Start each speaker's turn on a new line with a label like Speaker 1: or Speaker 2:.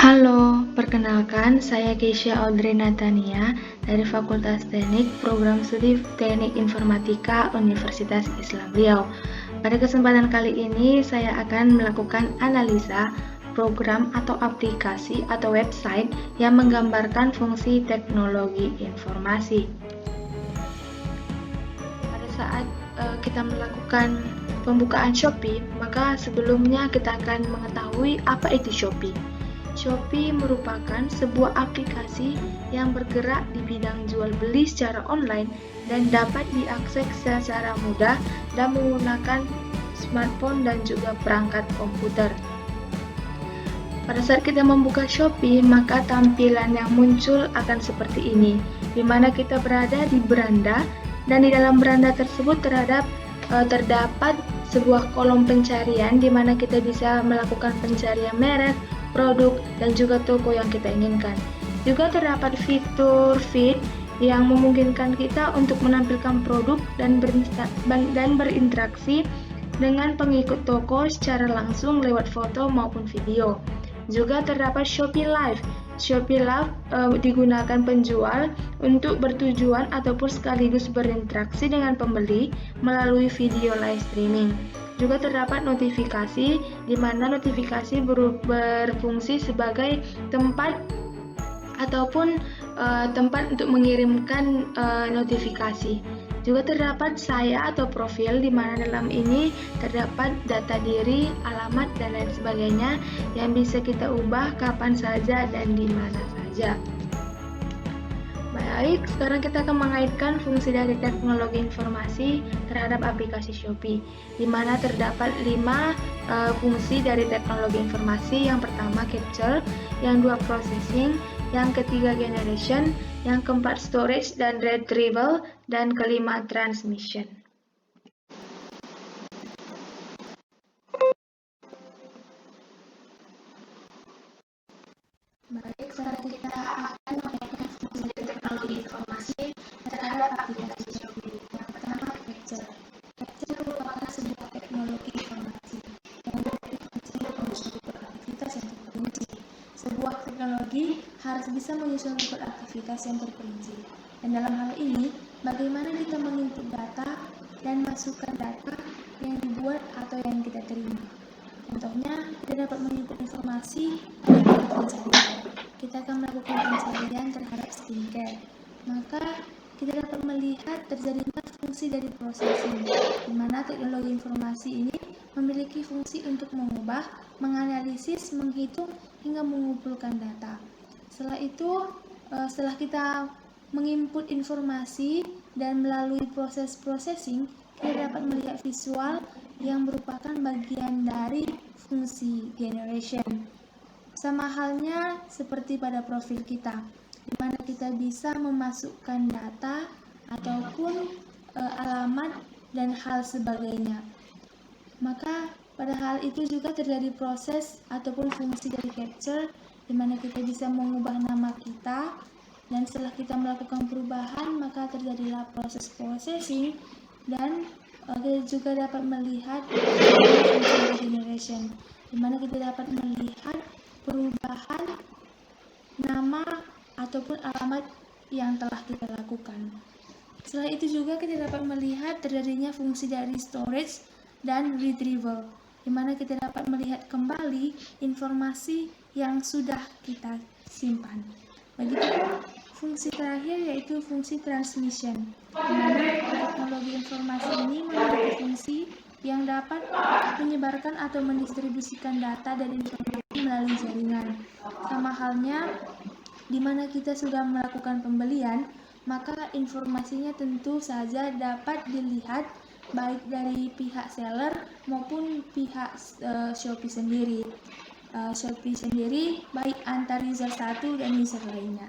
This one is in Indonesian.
Speaker 1: Halo, perkenalkan saya Keisha Audrey Natania dari Fakultas Teknik Program Studi Teknik Informatika Universitas Islam Riau. Pada kesempatan kali ini saya akan melakukan analisa program atau aplikasi atau website yang menggambarkan fungsi teknologi informasi. Pada saat kita melakukan pembukaan Shopee, maka sebelumnya kita akan mengetahui apa itu Shopee. Shopee merupakan sebuah aplikasi yang bergerak di bidang jual beli secara online dan dapat diakses secara mudah dan menggunakan smartphone dan juga perangkat komputer. Pada saat kita membuka Shopee, maka tampilan yang muncul akan seperti ini, di mana kita berada di beranda dan di dalam beranda tersebut terdapat sebuah kolom pencarian di mana kita bisa melakukan pencarian merek, produk, dan juga toko yang kita inginkan. Juga terdapat fitur feed yang memungkinkan kita untuk menampilkan produk dan berinteraksi dengan pengikut toko secara langsung lewat foto maupun video. Juga terdapat Shopee Live. Shopee Live digunakan penjual untuk bertujuan ataupun sekaligus berinteraksi dengan pembeli melalui video live streaming. Juga terdapat notifikasi, di mana notifikasi berfungsi sebagai tempat ataupun tempat untuk mengirimkan notifikasi. Juga terdapat saya atau profil, di mana dalam ini terdapat data diri, alamat, dan lain sebagainya yang bisa kita ubah kapan saja dan di mana saja. Baik, sekarang kita akan mengaitkan fungsi dari teknologi informasi terhadap aplikasi Shopee, di mana terdapat 5 fungsi dari teknologi informasi. Yang pertama capture, yang kedua processing, yang ketiga generation, yang keempat storage dan retrieval, dan kelima transmission. Baik, sekarang kita akan mengaitkan fungsi dari teknologi informasi terhadap aplikasi Shopee. Yang pertama capture. Capture merupakan sebuah teknologi informasi yang berfungsi untuk menyusun aktivitas yang terperinci. Sebuah teknologi harus bisa menyusun aktivitas yang terperinci. Dan dalam hal ini, bagaimana kita menginput data dan masukkan data yang dibuat atau yang kita terima. Contohnya, kita dapat menginput informasi dengan pencarian. Kita akan melakukan pencarian terhadap skincare. Maka kita dapat melihat terjadinya fungsi dari processing, di mana teknologi informasi ini memiliki fungsi untuk mengubah, menganalisis, menghitung, hingga mengumpulkan data. Setelah itu, setelah kita menginput informasi dan melalui proses processing, kita dapat melihat visual yang merupakan bagian dari fungsi generation. Sama halnya seperti pada profil kita, di mana kita bisa memasukkan data ataupun alamat dan hal sebagainya. Maka pada hal itu juga terjadi proses ataupun fungsi dari capture, di mana kita bisa mengubah nama kita, dan setelah kita melakukan perubahan maka terjadilah proses processing, dan kita juga dapat melihat fungsi generation, di mana kita dapat melihat perubahan nama ataupun alamat yang telah kita lakukan. Setelah itu juga kita dapat melihat terjadinya fungsi dari storage dan retrieval, di mana kita dapat melihat kembali informasi yang sudah kita simpan. Begitu fungsi terakhir yaitu fungsi transmission, di mana teknologi informasi ini memiliki fungsi yang dapat menyebarkan atau mendistribusikan data dan informasi melalui jaringan. Sama halnya di mana kita sudah melakukan pembelian, maka informasinya tentu saja dapat dilihat baik dari pihak seller maupun pihak Shopee sendiri. Shopee sendiri baik antar user satu dan user lainnya.